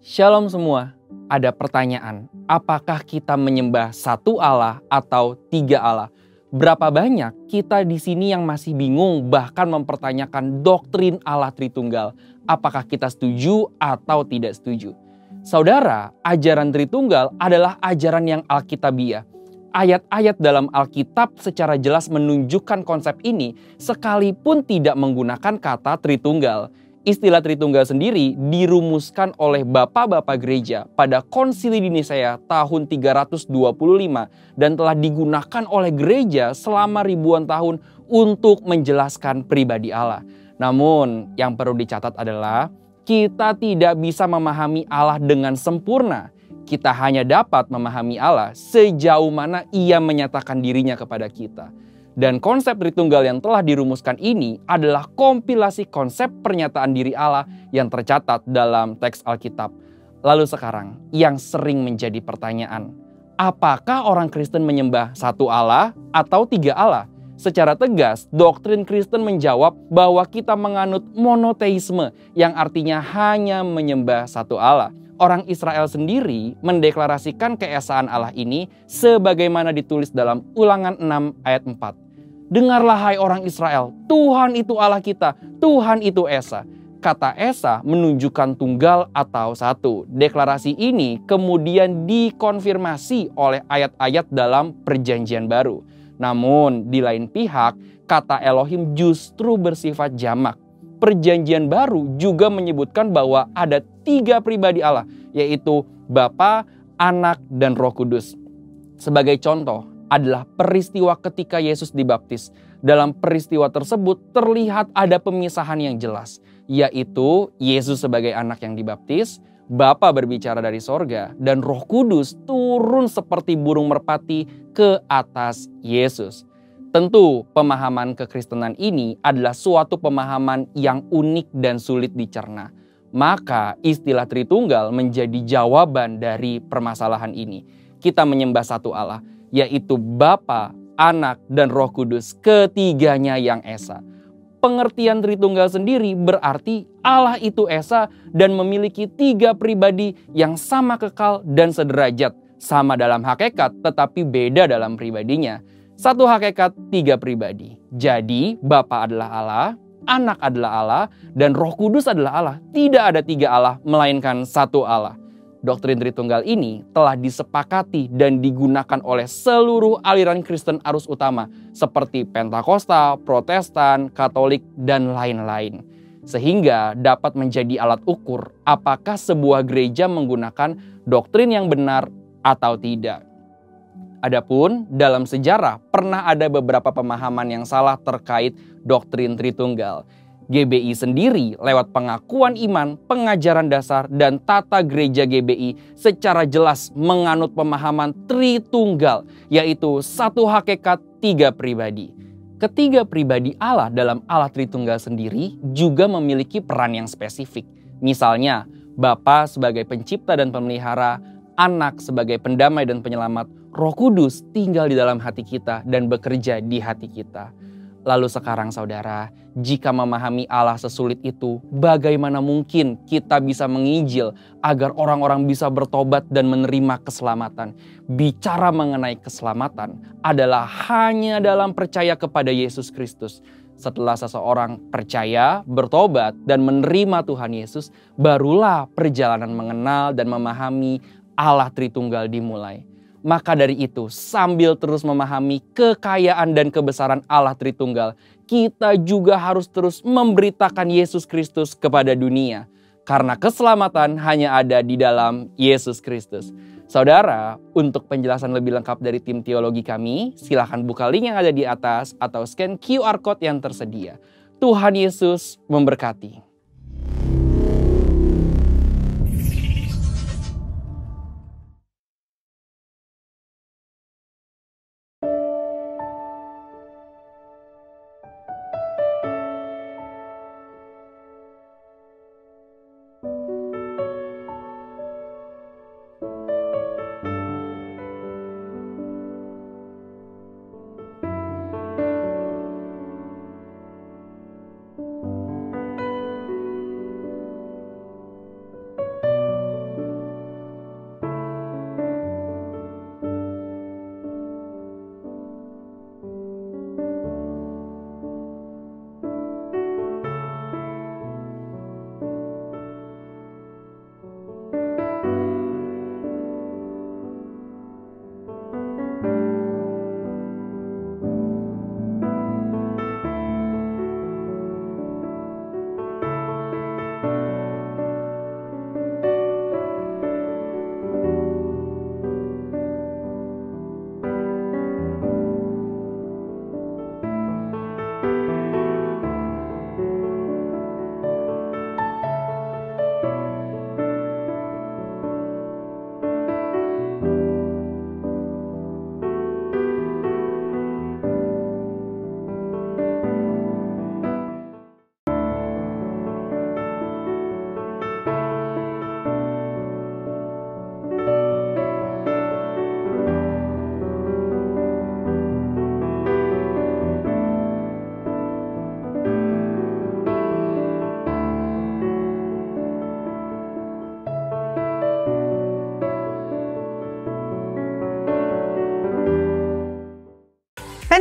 Shalom semua, ada pertanyaan, apakah kita menyembah satu Allah atau tiga Allah? Berapa banyak kita di sini yang masih bingung bahkan mempertanyakan doktrin Allah Tritunggal? Apakah kita setuju atau tidak setuju? Saudara, ajaran Tritunggal adalah ajaran yang Alkitabiah. Ayat-ayat dalam Alkitab secara jelas menunjukkan konsep ini sekalipun tidak menggunakan kata Tritunggal. Istilah Tritunggal sendiri dirumuskan oleh bapak-bapak gereja pada Konsili di Nisea tahun 325 dan telah digunakan oleh gereja selama ribuan tahun untuk menjelaskan pribadi Allah. Namun yang perlu dicatat adalah kita tidak bisa memahami Allah dengan sempurna. Kita hanya dapat memahami Allah sejauh mana Ia menyatakan dirinya kepada kita. Dan konsep Tritunggal yang telah dirumuskan ini adalah kompilasi konsep pernyataan diri Allah yang tercatat dalam teks Alkitab. Lalu sekarang yang sering menjadi pertanyaan, apakah orang Kristen menyembah satu Allah atau tiga Allah? Secara tegas, doktrin Kristen menjawab bahwa kita menganut monoteisme yang artinya hanya menyembah satu Allah. Orang Israel sendiri mendeklarasikan keesaan Allah ini sebagaimana ditulis dalam Ulangan 6 ayat 4. Dengarlah hai orang Israel, Tuhan itu Allah kita, Tuhan itu Esa. Kata Esa menunjukkan tunggal atau satu. Deklarasi ini kemudian dikonfirmasi oleh ayat-ayat dalam Perjanjian Baru. Namun di lain pihak, kata Elohim justru bersifat jamak. Perjanjian Baru juga menyebutkan bahwa ada tiga pribadi Allah, yaitu Bapa, Anak, dan Roh Kudus. Sebagai contoh adalah peristiwa ketika Yesus dibaptis. Dalam peristiwa tersebut terlihat ada pemisahan yang jelas, yaitu Yesus sebagai anak yang dibaptis, Bapa berbicara dari sorga, dan Roh Kudus turun seperti burung merpati ke atas Yesus. Tentu pemahaman kekristenan ini adalah suatu pemahaman yang unik dan sulit dicerna. Maka istilah Tritunggal menjadi jawaban dari permasalahan ini. Kita menyembah satu Allah, yaitu Bapa, Anak, dan Roh Kudus, ketiganya yang Esa. Pengertian Tritunggal sendiri berarti Allah itu Esa dan memiliki tiga pribadi yang sama kekal dan sederajat. Sama dalam hakikat tetapi beda dalam pribadinya. Satu hakikat, tiga pribadi. Jadi Bapa adalah Allah, Anak adalah Allah, dan Roh Kudus adalah Allah. Tidak ada tiga Allah melainkan satu Allah. Doktrin Tritunggal ini telah disepakati dan digunakan oleh seluruh aliran Kristen arus utama seperti Pentakosta, Protestan, Katolik, dan lain-lain. Sehingga dapat menjadi alat ukur apakah sebuah gereja menggunakan doktrin yang benar atau tidak. Adapun dalam sejarah pernah ada beberapa pemahaman yang salah terkait doktrin Tritunggal. GBI sendiri lewat pengakuan iman, pengajaran dasar, dan tata gereja GBI secara jelas menganut pemahaman Tritunggal, yaitu satu hakikat, tiga pribadi. Ketiga pribadi Allah dalam Allah Tritunggal sendiri juga memiliki peran yang spesifik. Misalnya, Bapa sebagai pencipta dan pemelihara, Anak sebagai pendamai dan penyelamat, Roh Kudus tinggal di dalam hati kita dan bekerja di hati kita. Lalu sekarang saudara, jika memahami Allah sesulit itu, bagaimana mungkin kita bisa menginjil agar orang-orang bisa bertobat dan menerima keselamatan? Bicara mengenai keselamatan adalah hanya dalam percaya kepada Yesus Kristus. Setelah seseorang percaya, bertobat, dan menerima Tuhan Yesus, barulah perjalanan mengenal dan memahami Allah Tritunggal dimulai. Maka dari itu, sambil terus memahami kekayaan dan kebesaran Allah Tritunggal, kita juga harus terus memberitakan Yesus Kristus kepada dunia. Karena keselamatan hanya ada di dalam Yesus Kristus. Saudara, untuk penjelasan lebih lengkap dari tim teologi kami, silakan buka link yang ada di atas atau scan QR Code yang tersedia. Tuhan Yesus memberkati.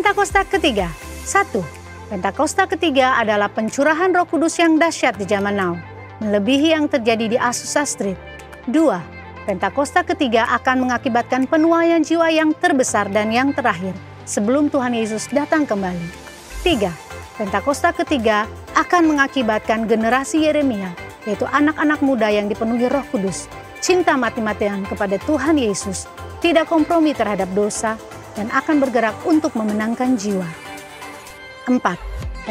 Pentakosta ketiga. 1. Pentakosta ketiga adalah pencurahan Roh Kudus yang dahsyat di zaman now, melebihi yang terjadi di Azusa Street. 2. Pentakosta ketiga akan mengakibatkan penuaian jiwa yang terbesar dan yang terakhir sebelum Tuhan Yesus datang kembali. 3. Pentakosta ketiga akan mengakibatkan generasi Yeremia, yaitu anak-anak muda yang dipenuhi Roh Kudus, cinta mati-matian kepada Tuhan Yesus, tidak kompromi terhadap dosa, dan akan bergerak untuk memenangkan jiwa. 4.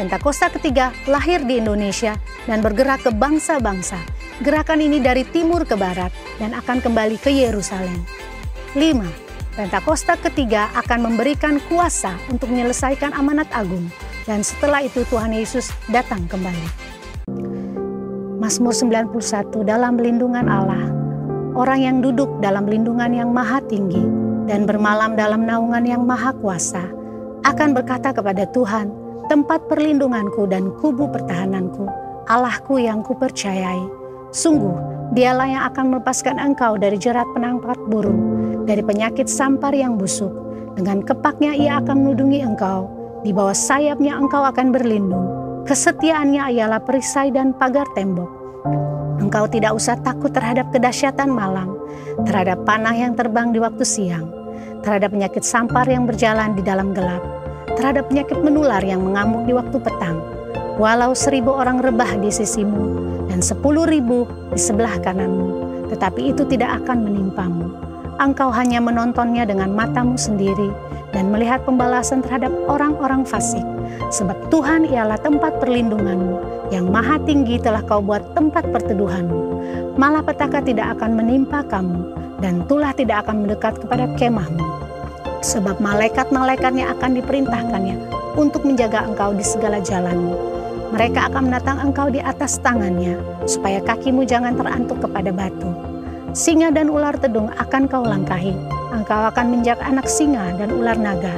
Pentakosta ketiga lahir di Indonesia dan bergerak ke bangsa-bangsa. Gerakan ini dari timur ke barat dan akan kembali ke Yerusalem. 5. Pentakosta ketiga akan memberikan kuasa untuk menyelesaikan amanat agung, dan setelah itu Tuhan Yesus datang kembali. Mazmur 91, dalam lindungan Allah, orang yang duduk dalam lindungan yang maha tinggi dan bermalam dalam naungan yang maha kuasa, akan berkata kepada Tuhan, tempat perlindunganku dan kubu pertahananku, Allahku yang kupercayai. Sungguh, dialah yang akan melepaskan engkau dari jerat penangkap burung, dari penyakit sampar yang busuk. Dengan kepaknya ia akan melindungi engkau, di bawah sayapnya engkau akan berlindung. Kesetiaannya ialah perisai dan pagar tembok. Engkau tidak usah takut terhadap kedahsyatan malam, terhadap panah yang terbang di waktu siang, terhadap penyakit sampar yang berjalan di dalam gelap, terhadap penyakit menular yang mengamuk di waktu petang. Walau 1000 orang rebah di sisimu dan 10.000 di sebelah kananmu, tetapi itu tidak akan menimpamu. Engkau hanya menontonnya dengan matamu sendiri dan melihat pembalasan terhadap orang-orang fasik. Sebab Tuhan ialah tempat perlindunganmu, yang maha tinggi telah kau buat tempat perteduhanmu. Malapetaka tidak akan menimpa kamu, dan tulah tidak akan mendekat kepada kemahmu. Sebab malaikat-malaikatnya akan diperintahkannya untuk menjaga engkau di segala jalanmu. Mereka akan menatang engkau di atas tangannya, supaya kakimu jangan terantuk kepada batu. Singa dan ular tedung akan kau langkahi. Engkau akan menjak anak singa dan ular naga.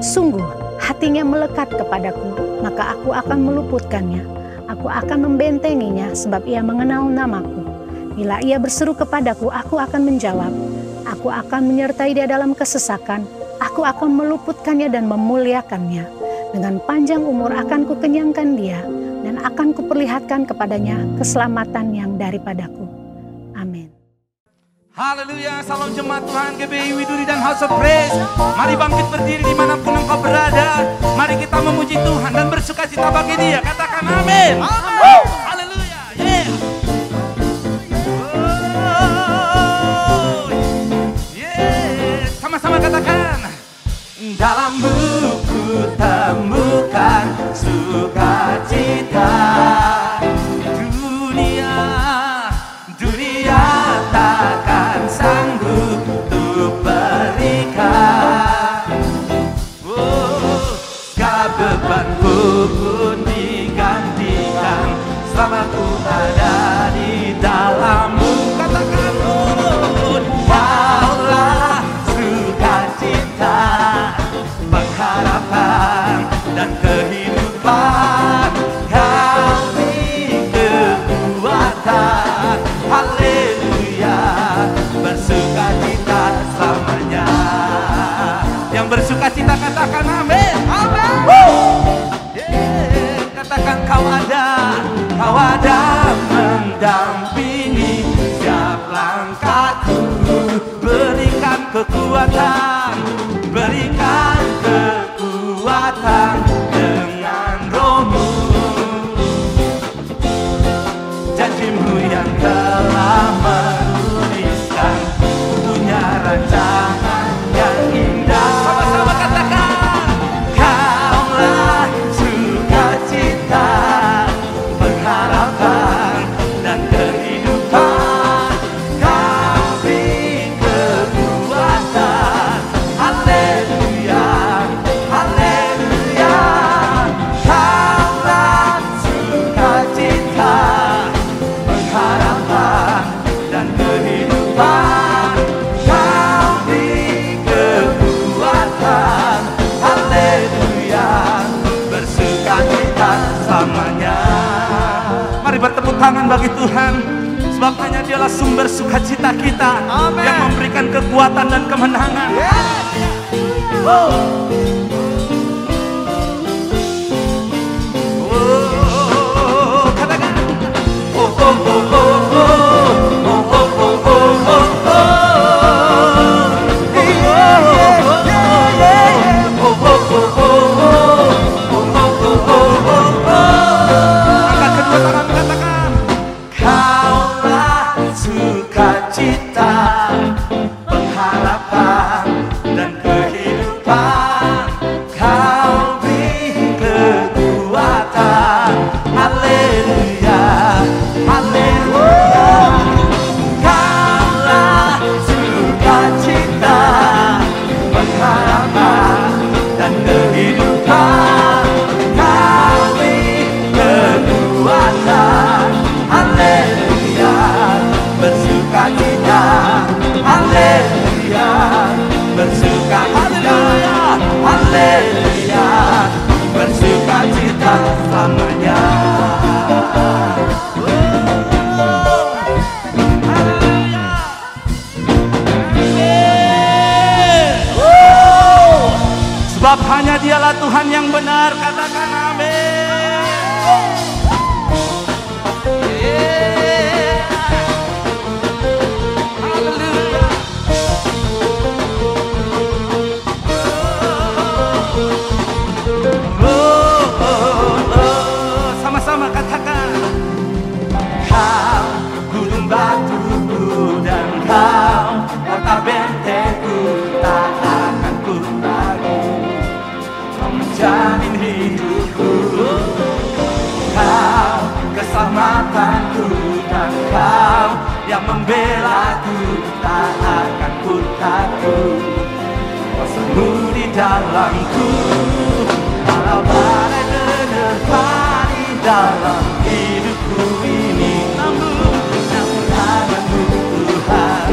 Sungguh, hatinya melekat kepadaku, maka aku akan meluputkannya. Aku akan membentenginya, sebab ia mengenal namaku. Bila ia berseru kepadaku, aku akan menjawab. Aku akan menyertai dia dalam kesesakan. Aku akan meluputkannya dan memuliakannya. Dengan panjang umur akan kukenyangkan dia, dan akan kuperlihatkan kepadanya keselamatan yang daripadaku. Amin. Haleluya, salam jemaat Tuhan GBI Widuri dan House of Praise. Mari bangkit berdiri dimanapun engkau berada. Mari kita memuji Tuhan dan bersukacita bagi Dia. Katakan amin. Amin. Haleluya. Yeah. Oh, yeah. Sama-sama katakan. Dalammu ku temukan sukacita. Dunia takkan sanggup untuk berikan. Oh, segala bebanku pun digantikan selama ku ada di dalammu. Katakan pun, Kaulah sukacita, pengharapan dan kehidupan. Kau beri kekuatan. Haleluya, bersukacita selamanya. Yang bersukacita katakan amin. Amin. Yeah. Katakan kau ada mendampingi setiap langkahku. Berikan kekuatan, berikan kekuatan dengan Roh-Mu. Janji-Mu yang telah menuliskan punya rancangan yang indah. Sama-sama katakan, Kaulah sukacita, pengharapan dan kehidupan. Kau beri kekuatan. Haleluya, haleluya. Kaulah sukacita, harapan dan kehidupan. Kau beri kekuatan. Haleluya, bersukacita selamanya. Mari bertepuk tangan bagi Tuhan, sebab hanya Dialah sumber sukacita kita. Amen. Yang memberikan kekuatan dan kemenangan. Oh. Sebab hanya Dialah Tuhan yang benar, katakan amin. Haleluya. Sama-sama katakan. Kau gunung batuku dan kau kota bentengku, tak akan ku ragu. Menjamin hidupku, kau keselamatanku dan kau yang membelaku, tak akan ku takut. Kuasa-Mu di dalamku, walau badai menerpa di dalam hidupku ini. Namun tangan-Mu Tuhan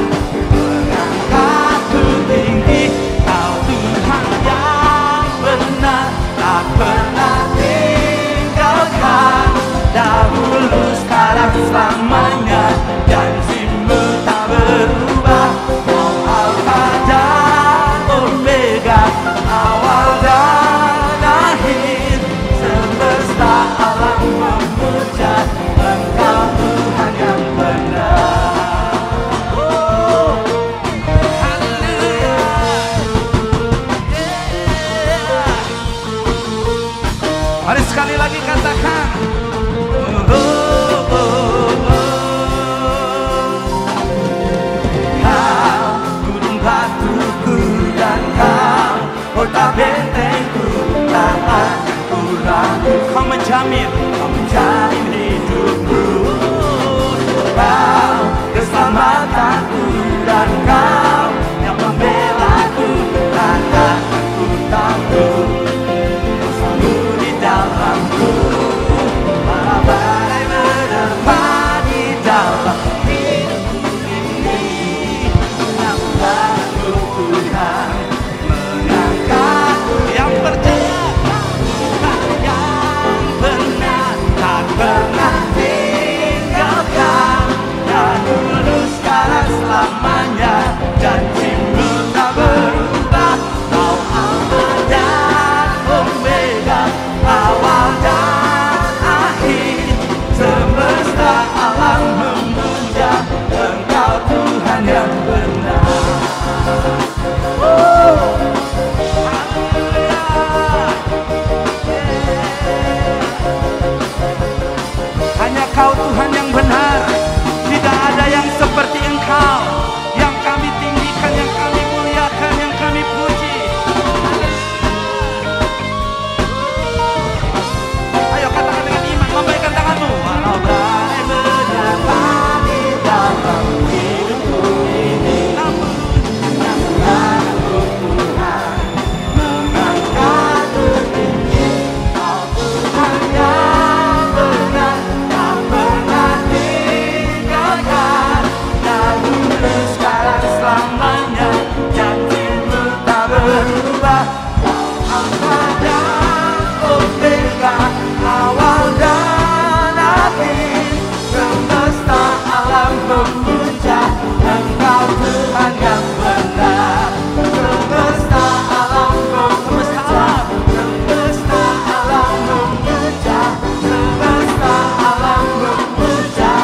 mengangkatku tinggi. Kau Tuhan yang benar, tak pernah tinggalkan. Dahulu, sekarang, selamanya, janji-Mu tak berubah. Kau Alfa dan Omega, awal dan akhir. Semesta alam memuja Engkau Tuhan yang benar. Haleluya. Mari sekali lagi katakan. Kau gunung batuku dan kau kota bentengku, tak akan ku ragu. Kau menjamin hidupku, kau keselamatanku dan kau yang membelaku, tak akan ku takut. Kuasa-Mu di dalamku, walau badai menerpa di dalam hidupku ini. Namun tangan-Mu Tuhan mengangkatku. Yang percaya Tuhan yang benar, tak pernah tinggalkan. Dahulu, sekarang, selamanya, janji-Mu tak berubah. Kau Alfa dan Omega, awal dan akhir. Semesta alam memuja Engkau Tuhan yang benar. Haleluya. Hanya Kau Tuhan yang benar. Tidak ada yang seperti Engkau, yang kami tinggikan, yang kami muliakan, yang kami puji. Ayo katakan dengan iman, lambaikan tanganmu. Walau badai menerpa di dalam hidupku ini, namun tangan-Mu Tuhan mengangkatku tinggi. Kau Tuhan yang benar, tak pernah tinggalkan. Dahulu, sekarang, selamanya, janji-Mu tak berubah. Kau Alfa dan Omega, awal dan akhir. Semesta alam memuja Engkau Tuhan yang benar. Semesta alam memuja, semesta alam memuja, semesta alam memuja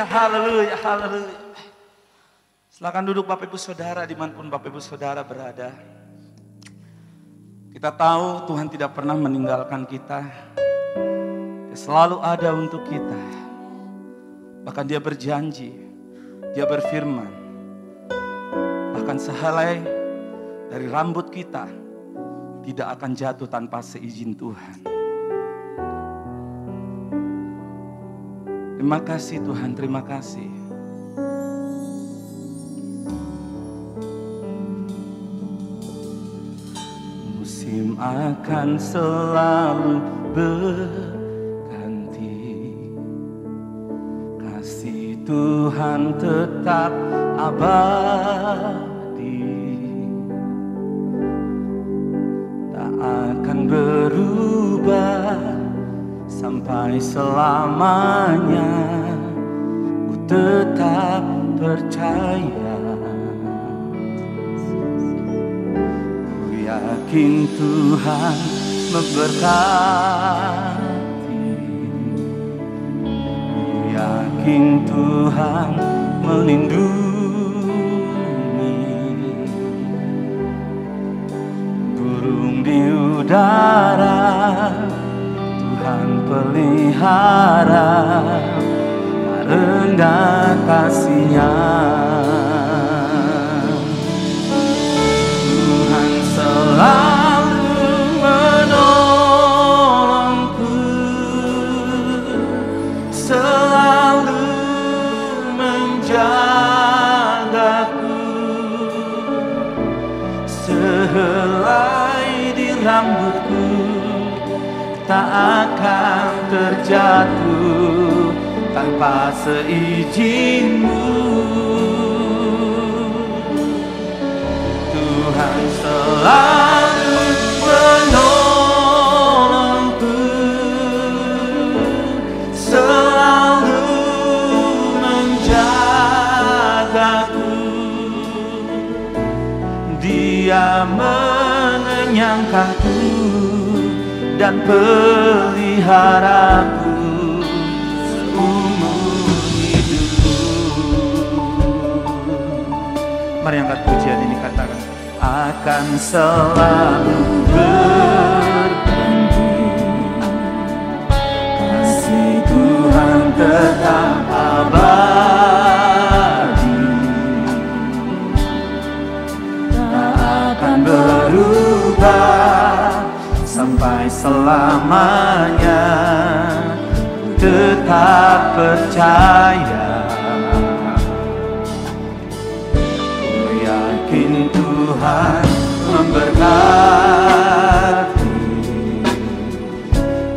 haleluya, haleluya, haleluya. Silakan duduk Bapak Ibu Saudara dimanapun Bapak Ibu Saudara berada. Kita tahu Tuhan tidak pernah meninggalkan kita. Dia selalu ada untuk kita. Bahkan Dia berjanji, Dia berfirman, bahkan sehelai dari rambut kita tidak akan jatuh tanpa seizin Tuhan. Terima kasih Tuhan, terima kasih. Musim akan selalu berganti, kasih Tuhan tetap abadi, tak akan berubah sampai selamanya. Ku tetap percaya, ku yakin Tuhan memberkati, ku yakin Tuhan melindungi. Burung di udara Tuhan pelihara, karena kasih-Nya. Tuhan selalu menolongku, selalu menjagaku. Sehelai di rambutku tak akan terjatuh tanpa seizin-Mu. Tuhan selalu menolongku, selalu menjagaku. Dia mengenyangkanku dan peliharaku seumur hidup. Mari angkat pujian ini, katakan, akan selalu berganti, kasih Tuhan tetap abadi, tak akan berubah sampai selamanya. Tetap percaya, ku yakin Tuhan memberkati,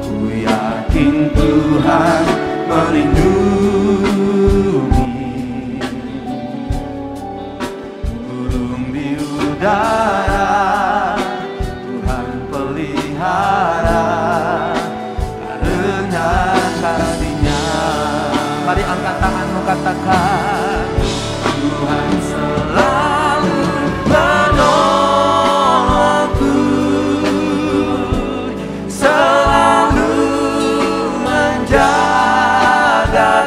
ku yakin Tuhan melindungi. Burung di udara Tuhan pelihara, karena kasih-Nya. Mari angkat tanganmu, katakan, Tuhan selalu menolongku, selalu menjagaku.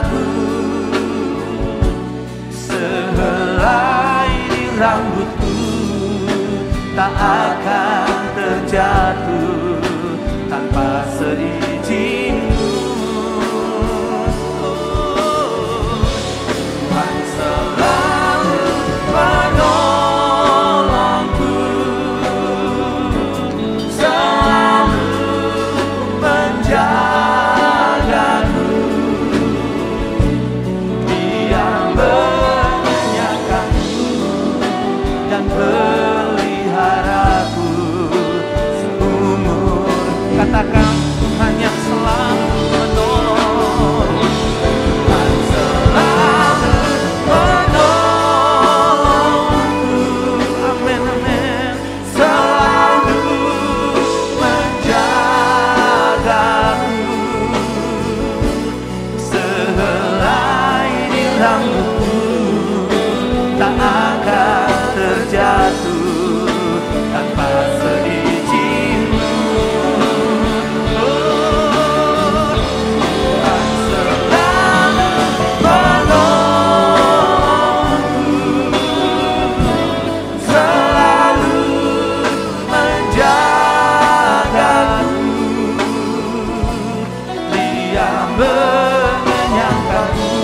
mengenyangkanku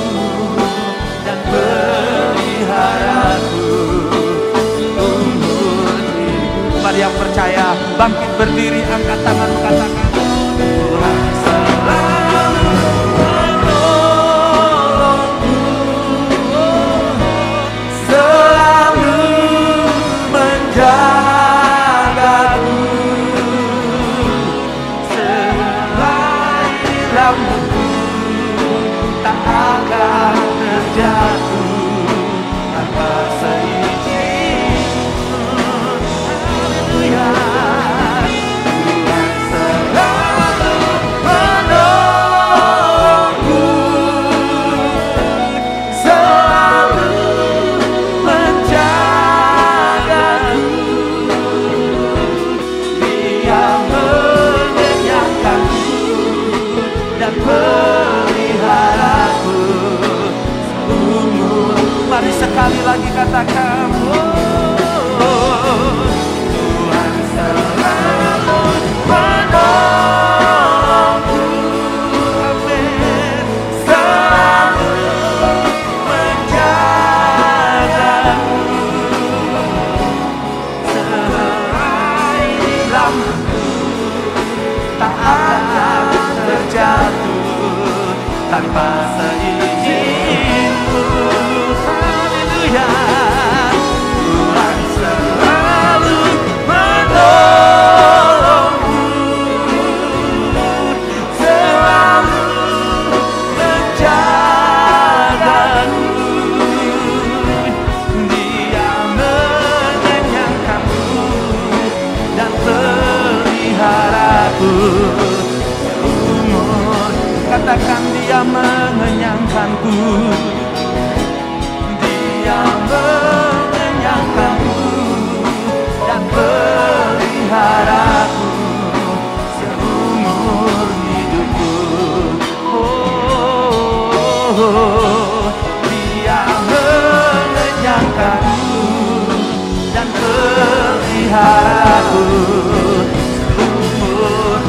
dan peliharaku seumur hidup. Mari yang percaya bangkit berdiri, angkat tangan, katakan Tuhan selalu menolongku, selalu menjagaku, selai rambutku tak akan terjatuh tanpa seizinku. Haleluya. Tuhan selalu menolongku, selalu menjagaku, Dia mengenyangkanku dan peliharaku seumur. Mari sekali lagi katakan, Tuhan selalu menolongku, amin, selalu menjagaku, selai rambutku tak akan terjatuh tanpa seizinku. Haleluya. Tuhan selalu menolongku, selalu menjagaku, Dia mengenyangkanku dan peliharaku seumur. Katakan, Dia mengenyangkanku, Dia mengenyangkanku dan peliharaku seumur hidupku. Dia mengenyangkanku dan peliharaku seumur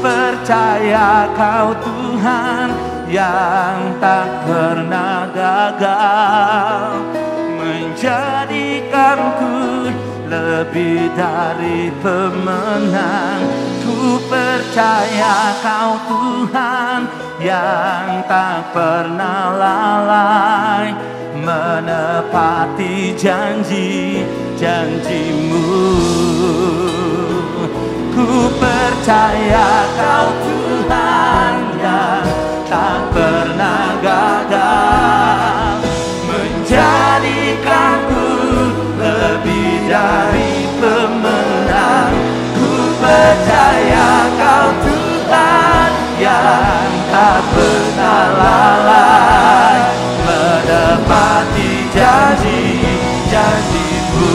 percaya Kau Tuhan yang tak pernah gagal, menjadikanku lebih dari pemenang. Ku percaya Kau Tuhan yang tak pernah lalai, menepati janji-janjimu. Ku percaya Kau Tuhan yang tak pernah gagal, menjadikanku lebih dari pemenang. Ku percaya Kau Tuhan yang tak pernah lalai, menepati janji-janjimu.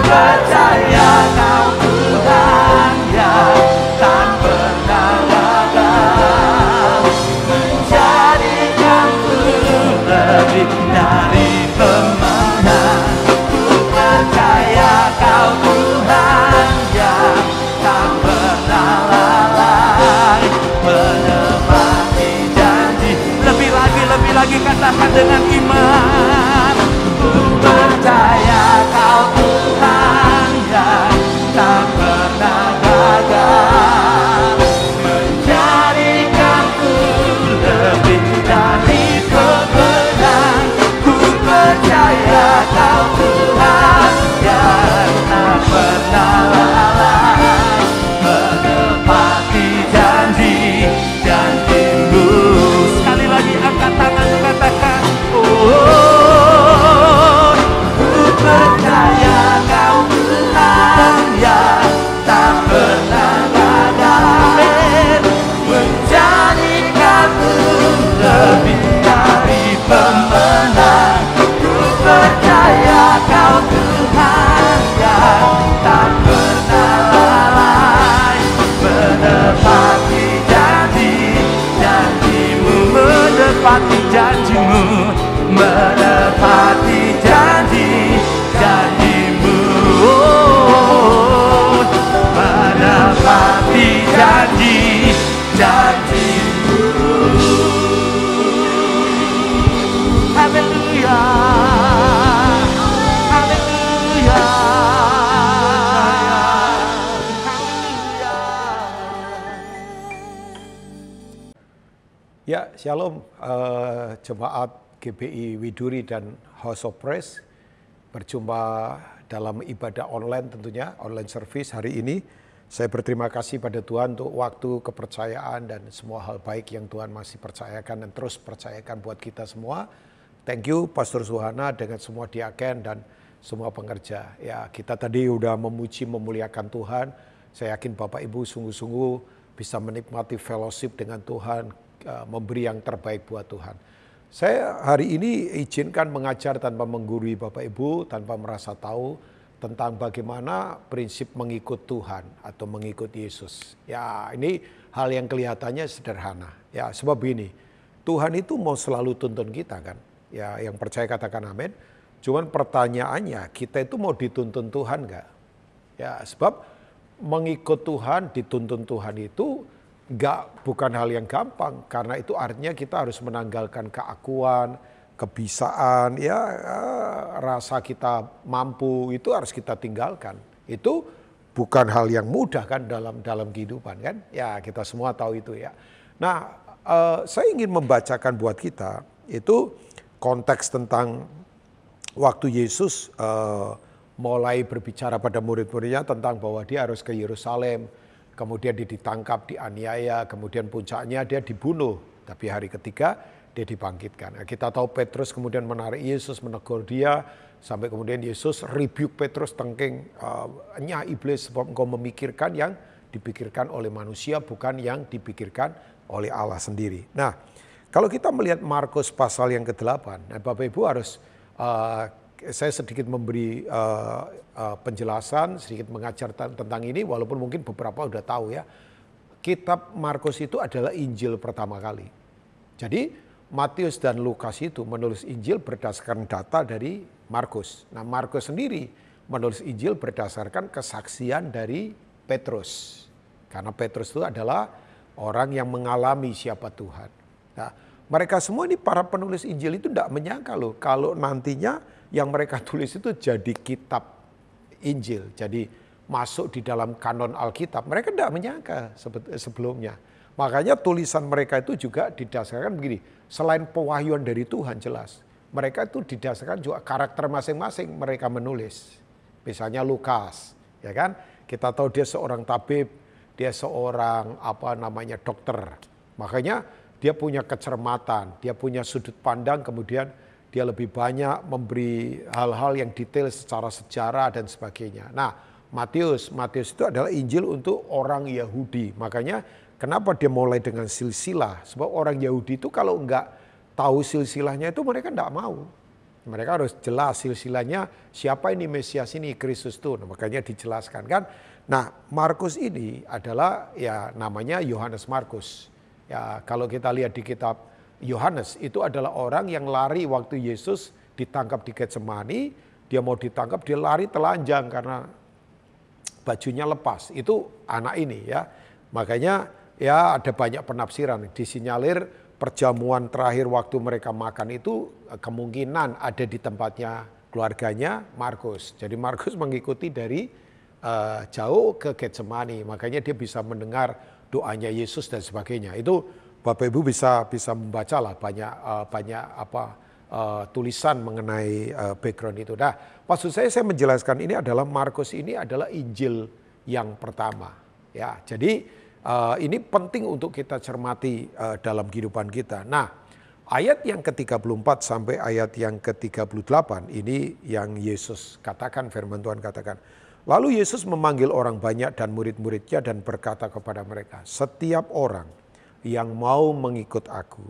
Percaya Kau Tuhan yang tak pernah gagal, menjadikanku lebih dari pemenang. Ku percaya Kau Tuhan yang tak pernah lalai, menepati janji. Lebih lagi katakan dengan iman. Ku percaya Kau Tuhan yang tak pernah gagal, menjadikanku lebih dari pemenang. Ku percaya Kau Tuhan yang tak pernah lalai, menepati janji-janjimu. Sekali lagi angkat tangan katakan, percaya Kau Tuhan yang tak pernah gagal, menjadikanku lebih dari pemenang. Ku percaya Kau Tuhan yang tak pernah lalai, menepati janji-janjimu, menepati janjimu, menepati janjimu, menepati janjimu. Haleluya, haleluya, haleluya. Ya, shalom jemaat GBI Widuri dan House of Praise. Berjumpa dalam ibadah online tentunya, online service hari ini. Saya berterima kasih pada Tuhan untuk waktu, kepercayaan, dan semua hal baik yang Tuhan masih percayakan dan terus percayakan buat kita semua. Thank you Pastor Suhana dengan semua diaken dan semua pengerja. Ya, kita tadi udah memuji, memuliakan Tuhan. Saya yakin Bapak Ibu sungguh-sungguh bisa menikmati fellowship dengan Tuhan, memberi yang terbaik buat Tuhan. Saya hari ini izinkan mengajar tanpa menggurui Bapak Ibu, tanpa merasa tahu tentang bagaimana prinsip mengikut Tuhan atau mengikut Yesus. Ya, ini hal yang kelihatannya sederhana. Ya, sebab ini Tuhan itu mau selalu tuntun kita kan. Ya, yang percaya katakan amin. Cuman pertanyaannya, kita itu mau dituntun Tuhan enggak? Ya, sebab mengikut Tuhan, dituntun Tuhan itu bukan hal yang gampang, karena itu artinya kita harus menanggalkan keakuan, kebisaan, ya rasa kita mampu itu harus kita tinggalkan. Itu bukan hal yang mudah kan dalam kehidupan kan? Ya, kita semua tahu itu ya. Nah, saya ingin membacakan buat kita itu konteks tentang waktu Yesus mulai berbicara pada murid-muridnya tentang bahwa dia harus ke Yerusalem. Kemudian dia ditangkap, dianiaya, kemudian puncaknya dia dibunuh. Tapi hari ketiga dia dibangkitkan. Nah, kita tahu Petrus kemudian menarik Yesus, menegur dia. Sampai kemudian Yesus rebuke Petrus, tengking, nya iblis sebab engkau memikirkan yang dipikirkan oleh manusia, bukan yang dipikirkan oleh Allah sendiri. Nah, kalau kita melihat Markus pasal yang ke-8, nah Bapak Ibu harus, saya sedikit memberi penjelasan, sedikit mengajar tentang ini, walaupun mungkin beberapa udah tahu ya. Kitab Markus itu adalah Injil pertama kali. Jadi Matius dan Lukas itu menulis Injil berdasarkan data dari Markus. Nah, Markus sendiri menulis Injil berdasarkan kesaksian dari Petrus. Karena Petrus itu adalah orang yang mengalami siapa Tuhan. Nah, mereka semua ini para penulis Injil itu tidak menyangka loh kalau nantinya yang mereka tulis itu jadi kitab Injil, jadi masuk di dalam kanon Alkitab. Mereka tidak menyangka sebelumnya. Makanya tulisan mereka itu juga didasarkan begini, selain pewahyuan dari Tuhan jelas, mereka itu didasarkan juga karakter masing-masing mereka menulis. Misalnya Lukas, ya kan? Kita tahu dia seorang tabib, dia seorang dokter. Makanya dia punya kecermatan, dia punya sudut pandang, kemudian dia lebih banyak memberi hal-hal yang detail secara sejarah dan sebagainya. Nah, Matius itu adalah Injil untuk orang Yahudi. Makanya kenapa dia mulai dengan silsilah? Sebab orang Yahudi itu kalau enggak tahu silsilahnya itu mereka enggak mau. Mereka harus jelas silsilahnya siapa ini Mesias ini, Kristus itu. Nah, makanya dijelaskan kan. Nah, Markus ini adalah ya namanya Yohanes Markus. Ya, kalau kita lihat di kitab Yohanes itu adalah orang yang lari waktu Yesus ditangkap di Getsemani, dia mau ditangkap, dia lari telanjang karena bajunya lepas. Itu anak ini ya. Makanya ya ada banyak penafsiran, disinyalir perjamuan terakhir waktu mereka makan itu kemungkinan ada di tempatnya keluarganya Markus. Jadi Markus mengikuti dari jauh ke Getsemani, makanya dia bisa mendengar doanya Yesus dan sebagainya. Itu Bapak Ibu bisa membaca lah banyak tulisan mengenai background itu. Nah, maksud saya menjelaskan ini adalah Markus ini adalah Injil yang pertama. Ya, jadi ini penting untuk kita cermati dalam kehidupan kita. Nah, ayat yang ke-34 sampai ayat yang ke-38 ini yang Yesus katakan, firman Tuhan katakan. Lalu Yesus memanggil orang banyak dan murid-muridnya dan berkata kepada mereka, setiap orang yang mau mengikut aku,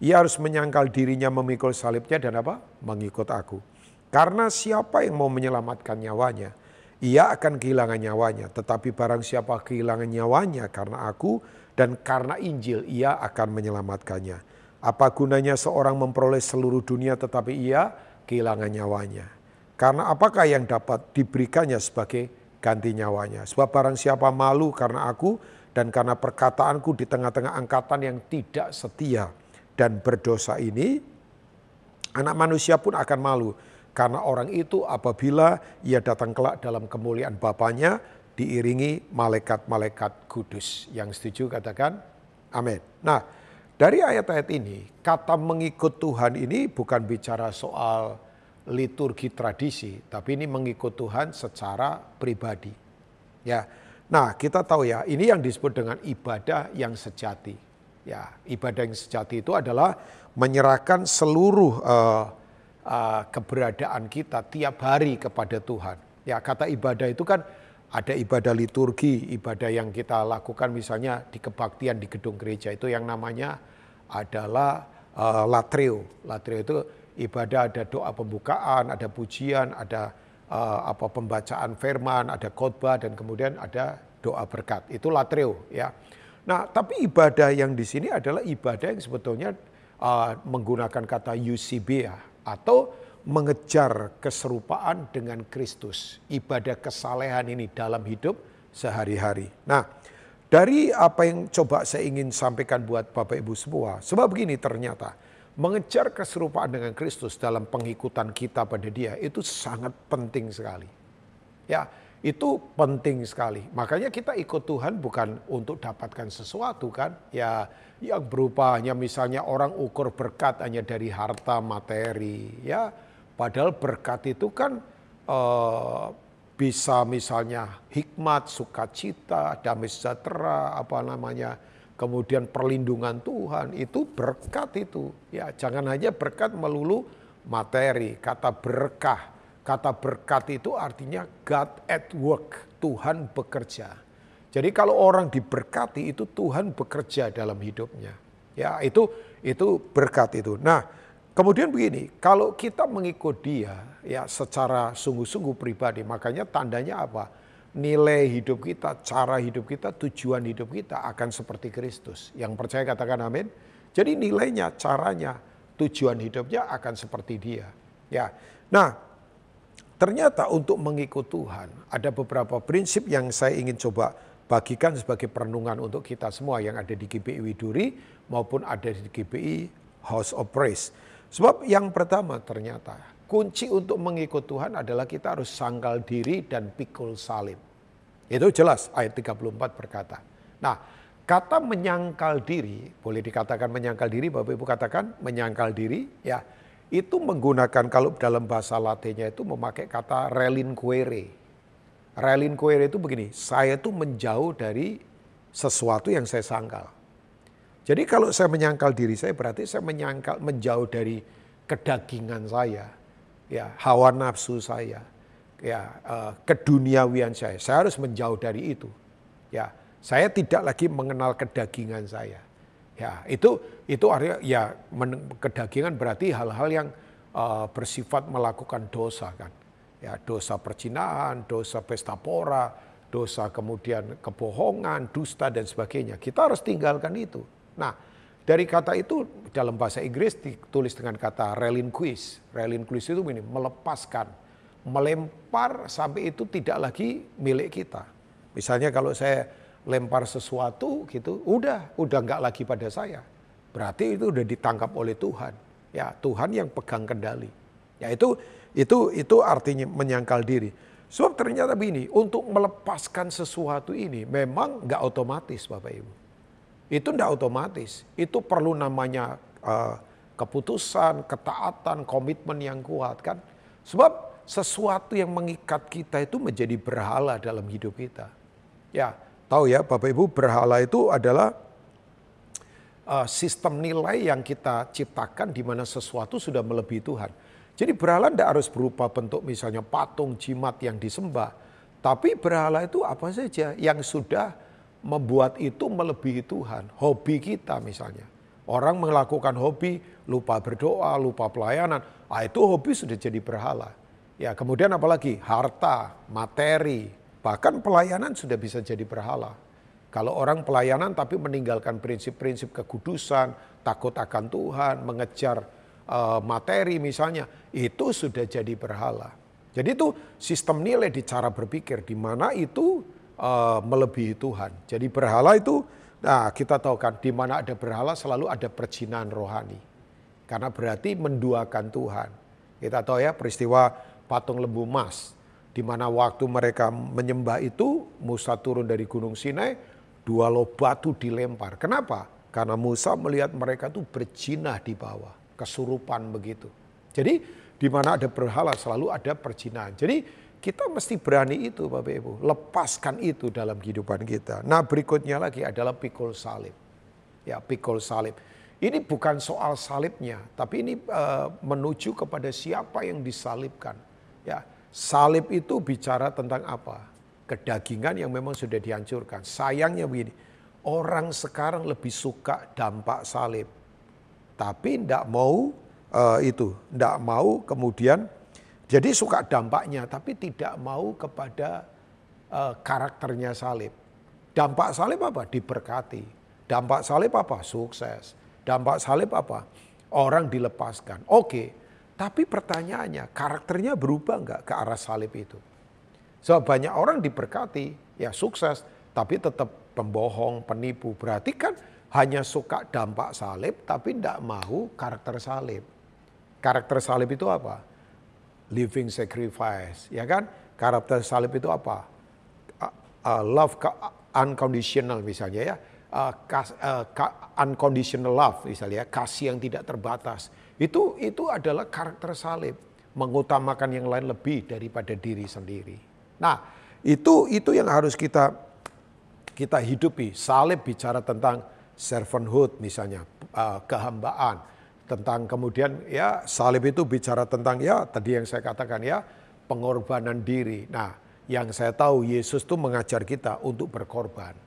ia harus menyangkal dirinya, memikul salibnya dan mengikut aku. Karena siapa yang mau menyelamatkan nyawanya, ia akan kehilangan nyawanya. Tetapi barang siapa kehilangan nyawanya karena aku dan karena Injil, ia akan menyelamatkannya. Apa gunanya seorang memperoleh seluruh dunia tetapi ia kehilangan nyawanya? Karena apakah yang dapat diberikannya sebagai ganti nyawanya? Sebab barang siapa malu karena aku dan karena perkataanku di tengah-tengah angkatan yang tidak setia dan berdosa ini, anak manusia pun akan malu. Karena orang itu apabila ia datang kelak dalam kemuliaan Bapanya diiringi malaikat-malaikat kudus. Yang setuju katakan amin. Nah, dari ayat-ayat ini, kata mengikut Tuhan ini bukan bicara soal liturgi tradisi, tapi ini mengikut Tuhan secara pribadi. Ya, nah kita tahu ya, ini yang disebut dengan ibadah yang sejati. Ya, ibadah yang sejati itu adalah menyerahkan seluruh keberadaan kita tiap hari kepada Tuhan. Ya, kata ibadah itu kan ada ibadah liturgi, ibadah yang kita lakukan misalnya di kebaktian di gedung gereja itu yang namanya adalah latreo. Latreo itu ibadah, ada doa pembukaan, ada pujian, ada pembacaan firman, ada khotbah dan kemudian ada doa berkat. Itu latreo ya. Nah, tapi ibadah yang di sini adalah ibadah yang sebetulnya menggunakan kata eusebia atau mengejar keserupaan dengan Kristus. Ibadah kesalehan ini dalam hidup sehari-hari. Nah, dari apa yang coba saya ingin sampaikan buat Bapak Ibu semua, sebab begini ternyata mengejar keserupaan dengan Kristus dalam pengikutan kita pada Dia itu sangat penting sekali. Ya, itu penting sekali. Makanya kita ikut Tuhan bukan untuk dapatkan sesuatu kan. Ya, yang berupa hanya misalnya orang ukur berkat hanya dari harta materi. Ya, padahal berkat itu kan bisa misalnya hikmat, sukacita, damai sejahtera, kemudian perlindungan Tuhan, itu berkat itu. Ya, jangan hanya berkat melulu materi. Kata berkat itu artinya God at work, Tuhan bekerja. Jadi kalau orang diberkati itu Tuhan bekerja dalam hidupnya. Ya, itu berkat itu. Nah, kemudian begini, kalau kita mengikut Dia ya secara sungguh-sungguh pribadi, makanya tandanya apa? Nilai hidup kita, cara hidup kita, tujuan hidup kita akan seperti Kristus. Yang percaya katakan amin. Jadi nilainya, caranya, tujuan hidupnya akan seperti Dia. Ya. Nah, ternyata untuk mengikut Tuhan ada beberapa prinsip yang saya ingin coba bagikan sebagai perenungan untuk kita semua yang ada di GBI Widuri maupun ada di GBI House of Praise. Sebab yang pertama ternyata kunci untuk mengikut Tuhan adalah kita harus sangkal diri dan pikul salib. Itu jelas ayat 34 berkata. Nah, kata menyangkal diri, boleh dikatakan menyangkal diri, Bapak Ibu katakan menyangkal diri, ya itu menggunakan kalau dalam bahasa Latinnya itu memakai kata relinquere. Relinquere itu begini, saya itu menjauh dari sesuatu yang saya sangkal. Jadi kalau saya menyangkal diri saya berarti saya menjauh dari kedagingan saya, ya hawa nafsu saya, ya keduniawian saya. Saya harus menjauh dari itu. Ya, saya tidak lagi mengenal kedagingan saya. Ya, itu artinya ya kedagingan berarti hal-hal yang bersifat melakukan dosa kan. Ya, dosa perzinahan, dosa pesta pora, dosa kemudian kebohongan, dusta dan sebagainya. Kita harus tinggalkan itu. Nah, dari kata itu dalam bahasa Inggris ditulis dengan kata relinquish. Relinquish itu ini melepaskan, melempar sampai itu tidak lagi milik kita. Misalnya kalau saya lempar sesuatu gitu, udah nggak lagi pada saya. Berarti itu udah ditangkap oleh Tuhan. Ya, Tuhan yang pegang kendali. Ya itu artinya menyangkal diri. Sebab ternyata begini, untuk melepaskan sesuatu ini memang nggak otomatis Bapak Ibu. Itu tidak otomatis, itu perlu namanya keputusan, ketaatan, komitmen yang kuat kan. Sebab sesuatu yang mengikat kita itu menjadi berhala dalam hidup kita. Ya, tahu ya Bapak Ibu, berhala itu adalah sistem nilai yang kita ciptakan di mana sesuatu sudah melebihi Tuhan. Jadi berhala tidak harus berupa bentuk misalnya patung, jimat yang disembah. Tapi berhala itu apa saja yang sudah membuat itu melebihi Tuhan. Hobi kita misalnya. Orang melakukan hobi, lupa berdoa, lupa pelayanan. Itu hobi sudah jadi berhala. Ya, kemudian apalagi harta, materi, bahkan pelayanan sudah bisa jadi berhala. Kalau orang pelayanan tapi meninggalkan prinsip-prinsip kekudusan, takut akan Tuhan, mengejar materi misalnya, itu sudah jadi berhala. Jadi itu sistem nilai di cara berpikir di mana itu melebihi Tuhan. Jadi berhala itu, nah kita tahu kan di mana ada berhala selalu ada perjinahan rohani. Karena berarti menduakan Tuhan. Kita tahu ya peristiwa patung lembu emas. Di mana waktu mereka menyembah itu, Musa turun dari Gunung Sinai, 2 loh batu dilempar. Kenapa? Karena Musa melihat mereka itu berjinah di bawah, kesurupan begitu. Jadi di mana ada berhala selalu ada perjinahan. Jadi kita mesti berani itu Bapak Ibu, lepaskan itu dalam kehidupan kita. Nah berikutnya lagi adalah pikul salib. Ya, pikul salib. Ini bukan soal salibnya, tapi ini menuju kepada siapa yang disalibkan. Ya, salib itu bicara tentang apa? Kedagingan yang memang sudah dihancurkan. Sayangnya begini, orang sekarang lebih suka dampak salib. Tapi tidak mau tidak mau kemudian jadi suka dampaknya, tapi tidak mau kepada karakternya salib. Dampak salib apa? Diberkati. Dampak salib apa? Sukses. Dampak salib apa? Orang dilepaskan. Oke, tapi pertanyaannya, karakternya berubah nggak ke arah salib itu? So, banyak orang diberkati, ya sukses, tapi tetap pembohong, penipu. Berarti kan hanya suka dampak salib, tapi tidak mau karakter salib. Karakter salib itu apa? Living sacrifice, ya kan? Karakter salib itu apa? Love unconditional misalnya ya, unconditional love misalnya, kasih yang tidak terbatas. Itu adalah karakter salib, mengutamakan yang lain lebih daripada diri sendiri. Nah, itu yang harus kita hidupi. Salib bicara tentang servanthood misalnya, kehambaan. Tentang kemudian ya salib itu bicara tentang ya tadi yang saya katakan ya pengorbanan diri. Nah yang saya tahu Yesus tuh mengajar kita untuk berkorban.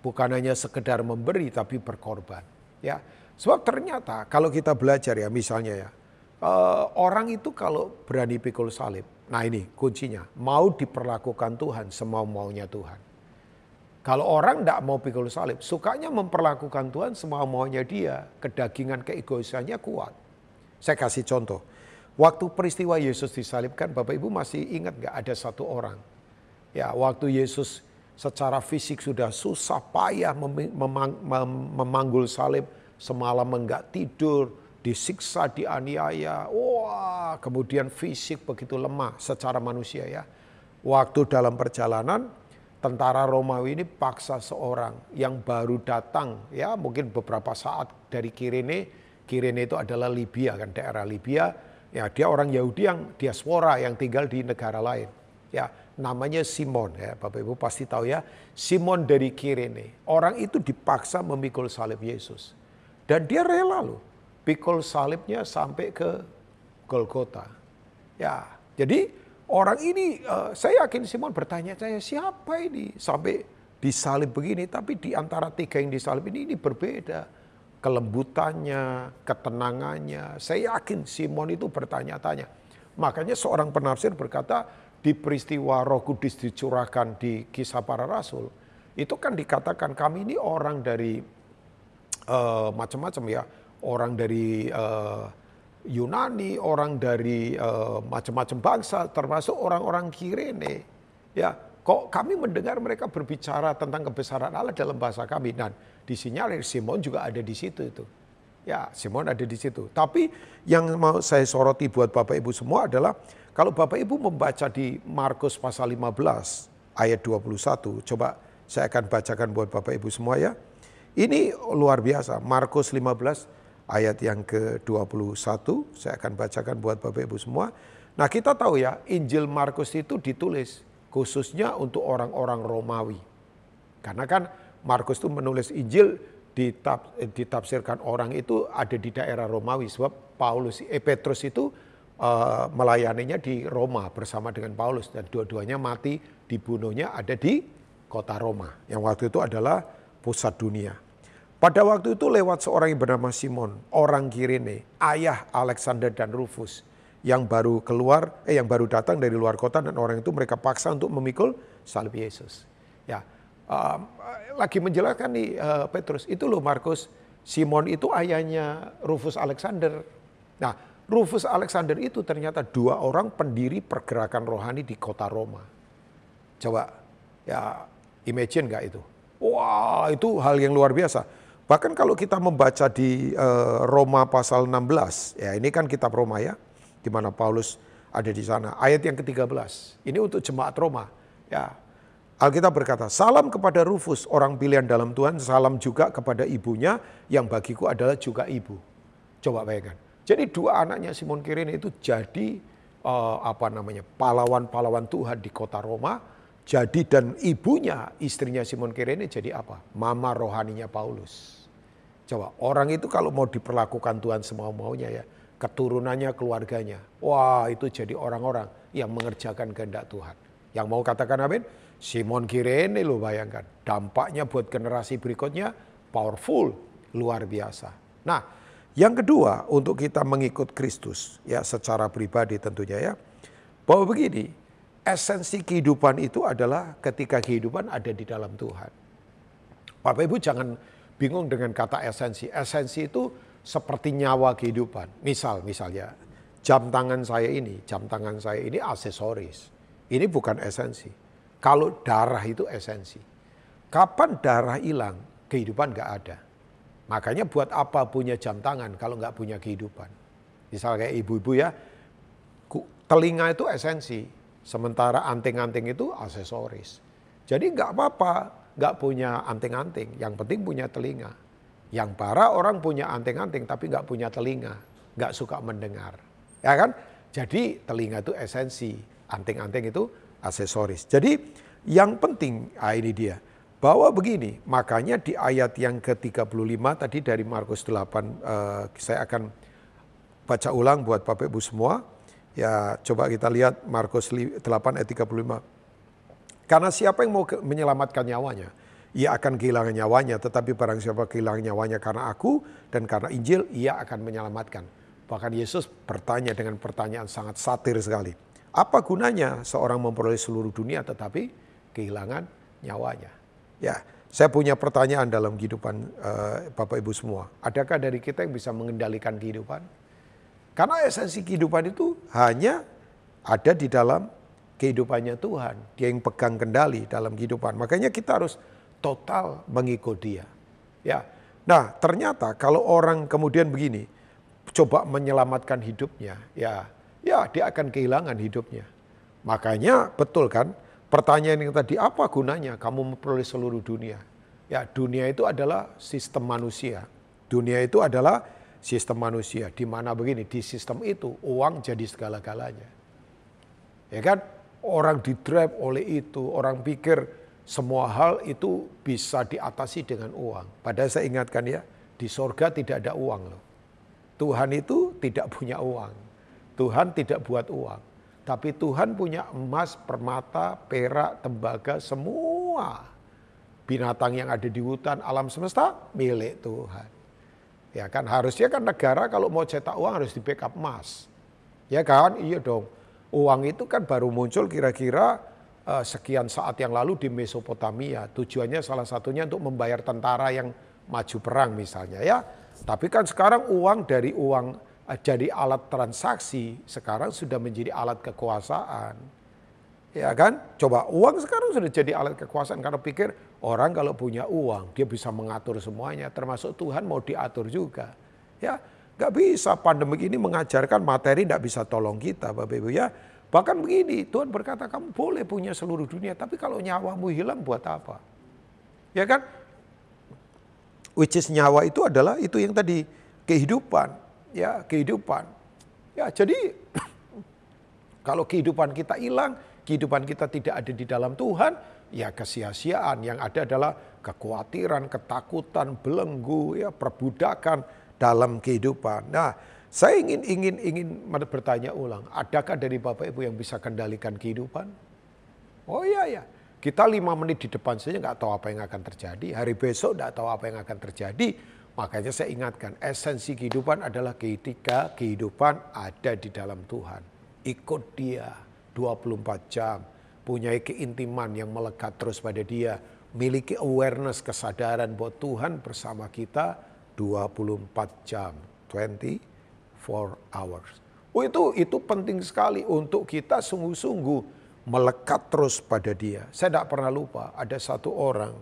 Bukan hanya sekedar memberi tapi berkorban. Ya, sebab ternyata kalau kita belajar ya misalnya ya orang itu kalau berani pikul salib. Nah ini kuncinya, mau diperlakukan Tuhan semau-maunya Tuhan. Kalau orang tidak mau pikul salib, sukanya memperlakukan Tuhan semau-maunya dia. Kedagingan, keegoisannya kuat. Saya kasih contoh. Waktu peristiwa Yesus disalibkan, Bapak Ibu masih ingat nggak ada satu orang? Ya, waktu Yesus secara fisik sudah susah payah memanggul salib, semalam enggak tidur, disiksa, dianiaya. Wah, kemudian fisik begitu lemah secara manusia ya. Waktu dalam perjalanan, tentara Romawi ini paksa seorang yang baru datang, ya mungkin beberapa saat dari Kirene. Kirene itu adalah Libya kan, daerah Libya. Ya, dia orang Yahudi yang diaspora yang tinggal di negara lain. Ya, namanya Simon ya, Bapak Ibu pasti tahu ya. Simon dari Kirene. Orang itu dipaksa memikul salib Yesus. Dan dia rela loh, pikul salibnya sampai ke Golgota. Ya, jadi orang ini, saya yakin Simon bertanya-tanya, siapa ini sampai disalib begini? Tapi di antara tiga yang disalib ini berbeda. Kelembutannya, ketenangannya. Saya yakin Simon itu bertanya-tanya. Makanya seorang penafsir berkata, di peristiwa Roh Kudus dicurahkan di Kisah Para Rasul, itu kan dikatakan kami ini orang dari macam-macam ya. Orang dari Yunani, orang dari macam-macam bangsa, termasuk orang-orang Kirene. Ya, kok kami mendengar mereka berbicara tentang kebesaran Allah dalam bahasa kami. Dan disinyalir Simon juga ada di situ itu. Ya, Simon ada di situ. Tapi yang mau saya soroti buat Bapak Ibu semua adalah kalau Bapak Ibu membaca di Markus pasal 15 ayat 21, coba saya akan bacakan buat Bapak Ibu semua ya. Ini luar biasa, Markus 15 ayat yang ke-21, saya akan bacakan buat Bapak Ibu semua. Nah kita tahu ya, Injil Markus itu ditulis khususnya untuk orang-orang Romawi. Karena kan Markus itu menulis Injil, ditafsirkan orang itu ada di daerah Romawi. Sebab Petrus itu melayaninya di Roma bersama dengan Paulus. Dan dua-duanya mati, dibunuhnya ada di kota Roma. Yang waktu itu adalah pusat dunia. Pada waktu itu lewat seorang yang bernama Simon, orang Kirene, ayah Alexander dan Rufus, yang baru datang dari luar kota, dan orang itu mereka paksa untuk memikul salib Yesus. Ya, lagi menjelaskan nih Petrus, itu loh Markus, Simon itu ayahnya Rufus Alexander. Nah, Rufus Alexander itu ternyata dua orang pendiri pergerakan rohani di kota Roma. Coba ya imagine nggak itu? Wah, itu hal yang luar biasa. Bahkan kalau kita membaca di Roma pasal 16, ya ini kan kitab Roma ya, di mana Paulus ada di sana. Ayat yang ke-13, ini untuk jemaat Roma. Ya, Alkitab berkata, salam kepada Rufus, orang pilihan dalam Tuhan, salam juga kepada ibunya, yang bagiku adalah juga ibu. Coba bayangkan. Jadi dua anaknya Simon Kirene itu jadi pahlawan-pahlawan Tuhan di kota Roma. Jadi dan ibunya, istrinya Simon Kirene jadi apa? Mama rohaninya Paulus. Coba, orang itu kalau mau diperlakukan Tuhan semau-maunya ya, keturunannya, keluarganya. Wah, itu jadi orang-orang yang mengerjakan kehendak Tuhan. Yang mau katakan amin? Simon Kirene lo bayangkan. Dampaknya buat generasi berikutnya powerful, luar biasa. Nah, yang kedua untuk kita mengikut Kristus ya secara pribadi tentunya ya. Bahwa begini, esensi kehidupan itu adalah ketika kehidupan ada di dalam Tuhan. Bapak Ibu jangan bingung dengan kata esensi. Esensi itu seperti nyawa kehidupan. Misalnya jam tangan saya ini aksesoris. Ini bukan esensi. Kalau darah itu esensi. Kapan darah hilang, kehidupan gak ada. Makanya buat apa punya jam tangan kalau gak punya kehidupan. Misal kayak ibu-ibu ya, telinga itu esensi. Sementara anting-anting itu aksesoris. Jadi nggak apa-apa, nggak punya anting-anting. Yang penting punya telinga. Yang parah orang punya anting-anting tapi nggak punya telinga. Nggak suka mendengar. Ya kan? Jadi telinga itu esensi. Anting-anting itu aksesoris. Jadi yang penting, ini dia. Bahwa begini, makanya di ayat yang ke-35 tadi dari Markus 8, saya akan baca ulang buat Bapak Ibu semua. Ya, coba kita lihat Markus 8 ayat 35. Karena siapa yang mau menyelamatkan nyawanya, ia akan kehilangan nyawanya. Tetapi barang siapa kehilangan nyawanya karena aku dan karena Injil, ia akan menyelamatkan. Bahkan Yesus bertanya dengan pertanyaan sangat satir sekali. Apa gunanya seorang memperoleh seluruh dunia tetapi kehilangan nyawanya? Ya, saya punya pertanyaan dalam kehidupan Bapak Ibu semua. Adakah dari kita yang bisa mengendalikan kehidupan? Karena esensi kehidupan itu hanya ada di dalam kehidupannya Tuhan. Dia yang pegang kendali dalam kehidupan. Makanya kita harus total mengikut dia. Ya. Nah, ternyata kalau orang kemudian begini, coba menyelamatkan hidupnya, ya dia akan kehilangan hidupnya. Makanya betul kan, pertanyaan yang tadi, apa gunanya kamu memperoleh seluruh dunia? Ya, dunia itu adalah sistem manusia. Dunia itu adalah sistem manusia. Di mana begini, di sistem itu uang jadi segala-galanya. Ya kan? Orang di-drive oleh itu, orang pikir semua hal itu bisa diatasi dengan uang. Padahal saya ingatkan ya, di sorga tidak ada uang loh. Tuhan itu tidak punya uang. Tuhan tidak buat uang. Tapi Tuhan punya emas, permata, perak, tembaga, semua. Binatang yang ada di hutan, alam semesta, milik Tuhan. Ya kan, harusnya kan negara kalau mau cetak uang harus di backup emas. Ya kan, iya dong. Uang itu kan baru muncul kira-kira sekian saat yang lalu di Mesopotamia. Tujuannya salah satunya untuk membayar tentara yang maju perang misalnya ya. Tapi kan sekarang uang dari uang jadi alat transaksi sekarang sudah menjadi alat kekuasaan. Ya kan? Coba uang sekarang sudah jadi alat kekuasaan karena pikir orang kalau punya uang dia bisa mengatur semuanya termasuk Tuhan mau diatur juga. Ya, nggak bisa pandemi ini mengajarkan materi tidak bisa tolong kita Bapak Ibu ya. Bahkan begini, Tuhan berkata kamu boleh punya seluruh dunia, tapi kalau nyawamu hilang buat apa? Ya kan? Which is nyawa itu adalah itu yang tadi, kehidupan. Ya, kehidupan. Ya, jadi kalau kehidupan kita hilang, kehidupan kita tidak ada di dalam Tuhan, ya kesia-siaan. Yang ada adalah kekhawatiran, ketakutan, belenggu, ya perbudakan dalam kehidupan. Nah, saya ingin bertanya ulang, adakah dari Bapak Ibu yang bisa kendalikan kehidupan? Oh iya, kita 5 menit di depan saja nggak tahu apa yang akan terjadi, hari besok nggak tahu apa yang akan terjadi. Makanya saya ingatkan, esensi kehidupan adalah ketika kehidupan ada di dalam Tuhan. Ikut dia 24 jam, punya keintiman yang melekat terus pada dia, miliki awareness, kesadaran bahwa Tuhan bersama kita 24 jam, 24 hours. Oh itu penting sekali untuk kita sungguh-sungguh melekat terus pada dia. Saya tidak pernah lupa ada satu orang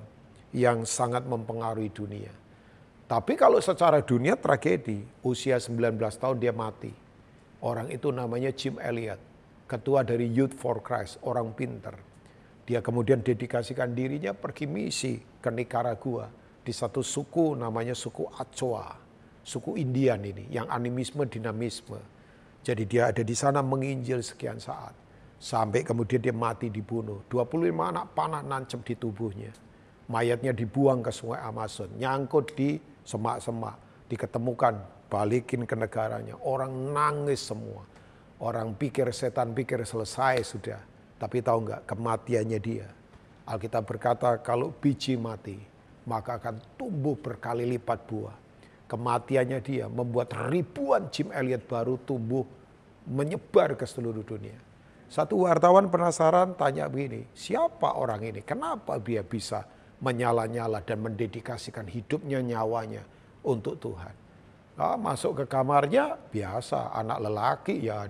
yang sangat mempengaruhi dunia. Tapi kalau secara dunia tragedi, usia 19 tahun dia mati. Orang itu namanya Jim Elliot, ketua dari Youth for Christ, orang pinter. Dia kemudian dedikasikan dirinya pergi misi ke Nicaragua di satu suku namanya suku Achoa. Suku Indian ini, yang animisme, dinamisme. Jadi dia ada di sana menginjil sekian saat. Sampai kemudian dia mati dibunuh. 25 anak panah nancep di tubuhnya. Mayatnya dibuang ke sungai Amazon. Nyangkut di semak-semak. Diketemukan, balikin ke negaranya. Orang nangis semua. Orang pikir, setan pikir selesai sudah. Tapi tahu nggak, kematiannya dia. Alkitab berkata kalau biji mati, maka akan tumbuh berkali lipat buah. Kematiannya dia membuat ribuan Jim Elliot baru tumbuh menyebar ke seluruh dunia. Satu wartawan penasaran tanya begini, siapa orang ini? Kenapa dia bisa menyala-nyala dan mendedikasikan hidupnya, nyawanya untuk Tuhan? Nah, masuk ke kamarnya biasa, anak lelaki ya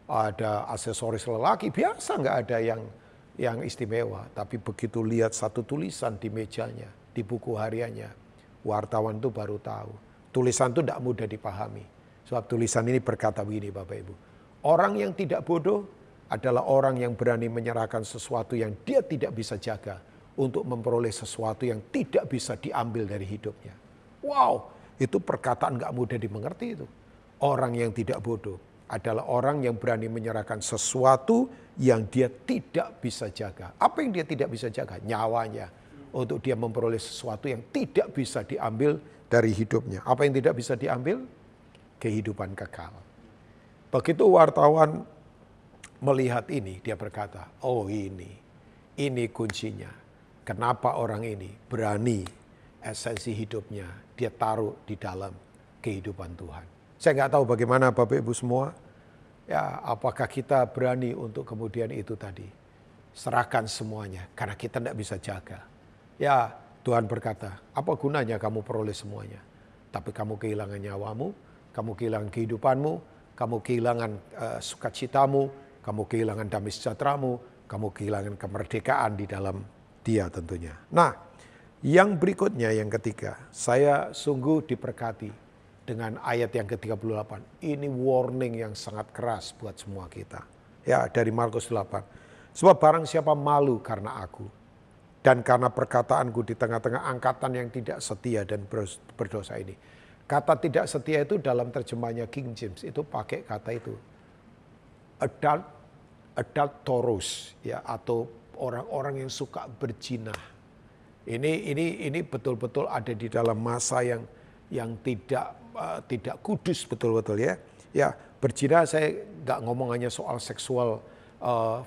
ada aksesoris lelaki biasa, nggak ada yang istimewa. Tapi begitu lihat satu tulisan di mejanya, di buku hariannya, wartawan itu baru tahu. Tulisan itu tidak mudah dipahami. Sebab tulisan ini berkata begini Bapak Ibu. Orang yang tidak bodoh adalah orang yang berani menyerahkan sesuatu yang dia tidak bisa jaga. Untuk memperoleh sesuatu yang tidak bisa diambil dari hidupnya. Wow, itu perkataan nggak mudah dimengerti itu. Orang yang tidak bodoh adalah orang yang berani menyerahkan sesuatu yang dia tidak bisa jaga. Apa yang dia tidak bisa jaga? Nyawanya. Untuk dia memperoleh sesuatu yang tidak bisa diambil dari hidupnya. Apa yang tidak bisa diambil? Kehidupan kekal. Begitu wartawan melihat ini, dia berkata, oh ini kuncinya. Kenapa orang ini berani esensi hidupnya dia taruh di dalam kehidupan Tuhan. Saya nggak tahu bagaimana Bapak Ibu semua. Ya, apakah kita berani untuk kemudian itu tadi. Serahkan semuanya karena kita tidak bisa jaga. Ya, Tuhan berkata, apa gunanya kamu peroleh semuanya? Tapi kamu kehilangan nyawamu, kamu kehilangan kehidupanmu, kamu kehilangan sukacitamu, kamu kehilangan damai sejahteramu, kamu kehilangan kemerdekaan di dalam Dia tentunya. Nah, yang berikutnya, yang ketiga, saya sungguh diberkati dengan ayat yang ke-38. Ini warning yang sangat keras buat semua kita. Ya, dari Markus 8. Sebab barang siapa malu karena aku, dan karena perkataanku di tengah-tengah angkatan yang tidak setia dan berdosa ini. Kata tidak setia itu dalam terjemahnya King James, itu pakai kata itu. Adulterous, ya, atau orang-orang yang suka berzina. Ini betul-betul ada di dalam masa yang tidak kudus betul-betul ya. Ya, berzina saya nggak ngomong hanya soal seksual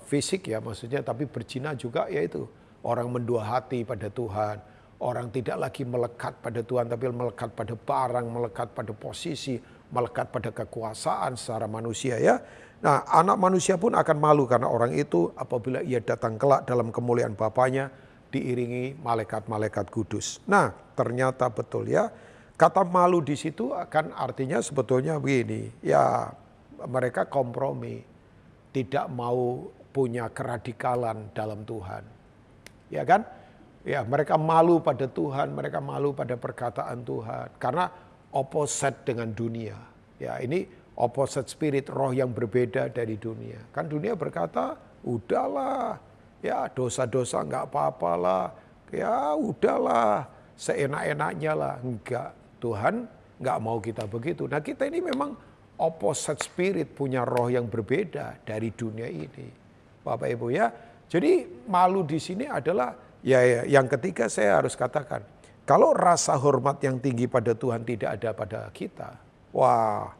fisik ya maksudnya, tapi berzina juga yaitu orang mendua hati pada Tuhan, orang tidak lagi melekat pada Tuhan tapi melekat pada barang, melekat pada posisi, melekat pada kekuasaan secara manusia ya. Nah, anak manusia pun akan malu karena orang itu apabila ia datang kelak dalam kemuliaan Bapanya diiringi malaikat-malaikat kudus. Nah, ternyata betul ya. Kata malu di situ akan artinya sebetulnya begini, ya mereka kompromi, tidak mau punya keradikalan dalam Tuhan. Ya kan? Ya, mereka malu pada Tuhan, mereka malu pada perkataan Tuhan karena opposite dengan dunia. Ya, ini opposite spirit, roh yang berbeda dari dunia. Kan dunia berkata, udahlah, ya dosa-dosa nggak apa-apalah, ya udahlah, seenak-enaknya lah. Enggak, Tuhan nggak mau kita begitu. Nah, kita ini memang opposite spirit, punya roh yang berbeda dari dunia ini, Bapak Ibu ya. Jadi malu di sini adalah ya yang ketiga saya harus katakan, kalau rasa hormat yang tinggi pada Tuhan tidak ada pada kita, wah,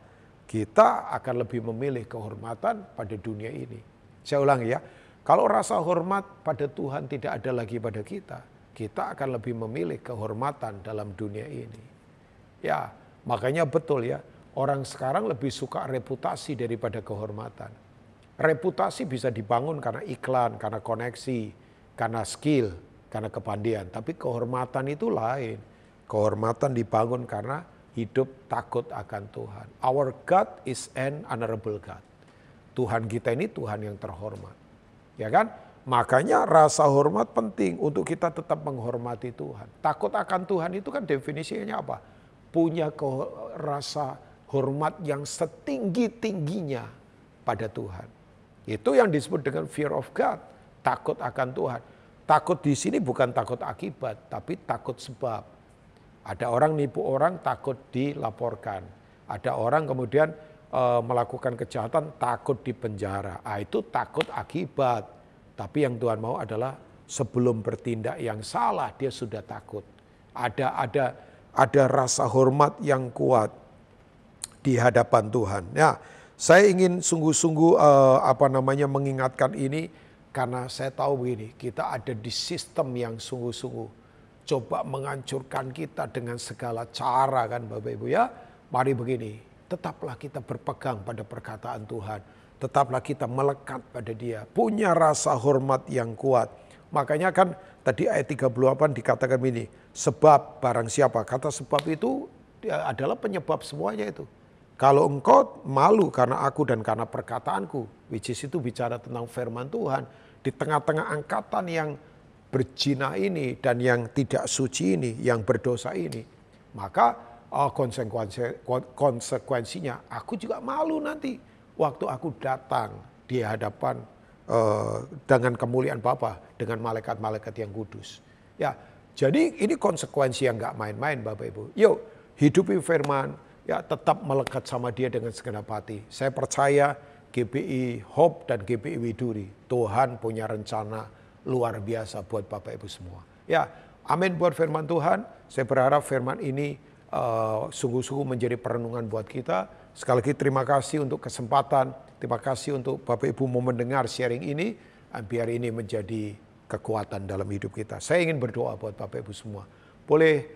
kita akan lebih memilih kehormatan pada dunia ini. Saya ulangi ya. Kalau rasa hormat pada Tuhan tidak ada lagi pada kita, kita akan lebih memilih kehormatan dalam dunia ini. Ya, makanya betul ya, orang sekarang lebih suka reputasi daripada kehormatan. Reputasi bisa dibangun karena iklan, karena koneksi, karena skill, karena kepandaian. Tapi kehormatan itu lain. Kehormatan dibangun karena hidup takut akan Tuhan. Our God is an honorable God. Tuhan kita ini Tuhan yang terhormat. Ya kan? Makanya rasa hormat penting untuk kita tetap menghormati Tuhan. Takut akan Tuhan itu kan definisinya apa? Punya rasa hormat yang setinggi-tingginya pada Tuhan. Itu yang disebut dengan fear of God. Takut akan Tuhan. Takut di sini bukan takut akibat, tapi takut sebab. Ada orang nipu orang takut dilaporkan. Ada orang kemudian melakukan kejahatan takut dipenjara. Itu takut akibat. Tapi yang Tuhan mau adalah sebelum bertindak yang salah dia sudah takut. Ada rasa hormat yang kuat di hadapan Tuhan. Ya, saya ingin sungguh-sungguh mengingatkan ini karena saya tahu begini, kita ada di sistem yang sungguh-sungguh coba menghancurkan kita dengan segala cara kan Bapak Ibu ya. Mari begini, tetaplah kita berpegang pada perkataan Tuhan. Tetaplah kita melekat pada Dia. Punya rasa hormat yang kuat. Makanya kan tadi ayat 38 dikatakan begini. Sebab barang siapa. Kata sebab itu adalah penyebab semuanya itu. Kalau engkau malu karena aku dan karena perkataanku. Which is itu bicara tentang firman Tuhan. Di tengah-tengah angkatan yang berzina ini dan yang tidak suci ini. Yang berdosa ini. Maka konsekuensinya aku juga malu nanti. Waktu aku datang di hadapan dengan kemuliaan Bapa, dengan malaikat-malaikat yang kudus. Ya, jadi ini konsekuensi yang nggak main-main Bapak Ibu. Yuk, hidupi firman, ya tetap melekat sama Dia dengan segenap hati. Saya percaya GBI Hope dan GBI Widuri, Tuhan punya rencana luar biasa buat Bapak Ibu semua. Ya, amin buat firman Tuhan. Saya berharap firman ini sungguh-sungguh menjadi perenungan buat kita. Sekali lagi terima kasih untuk kesempatan, terima kasih untuk Bapak Ibu mau mendengar sharing ini, biar ini menjadi kekuatan dalam hidup kita. Saya ingin berdoa buat Bapak Ibu semua. Boleh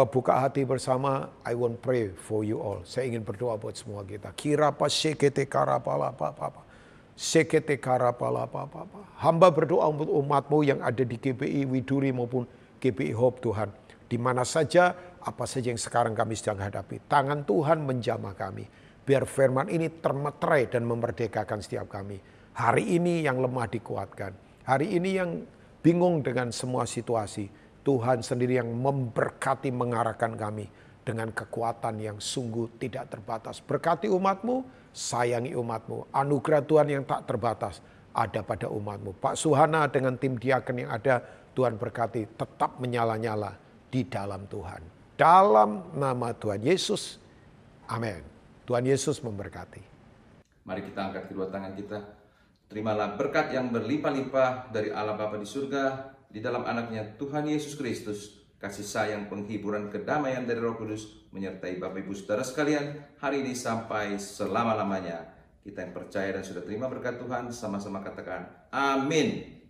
buka hati bersama, I want pray for you all. Saya ingin berdoa buat semua kita. Kirapa sekete karapala papa. Sekete karapala papa. Hamba berdoa untuk umatmu yang ada di GBI Widuri maupun GBI Hope Tuhan. Di mana saja, apa saja yang sekarang kami sedang hadapi. Tangan Tuhan menjamah kami. Biar firman ini termeterai dan memerdekakan setiap kami. Hari ini yang lemah dikuatkan. Hari ini yang bingung dengan semua situasi. Tuhan sendiri yang memberkati, mengarahkan kami dengan kekuatan yang sungguh tidak terbatas. Berkati umat-Mu, sayangi umat-Mu. Anugerah Tuhan yang tak terbatas ada pada umat-Mu. Pak Suhana dengan tim diaken yang ada, Tuhan berkati, tetap menyala-nyala di dalam Tuhan. Dalam nama Tuhan Yesus, amin. Tuhan Yesus memberkati. Mari kita angkat kedua tangan kita. Terimalah berkat yang berlimpah-limpah dari Allah Bapa di surga, di dalam anaknya Tuhan Yesus Kristus. Kasih sayang, penghiburan, kedamaian dari Roh Kudus menyertai Bapak Ibu Saudara sekalian hari ini sampai selama-lamanya. Kita yang percaya dan sudah terima berkat Tuhan sama-sama katakan amin.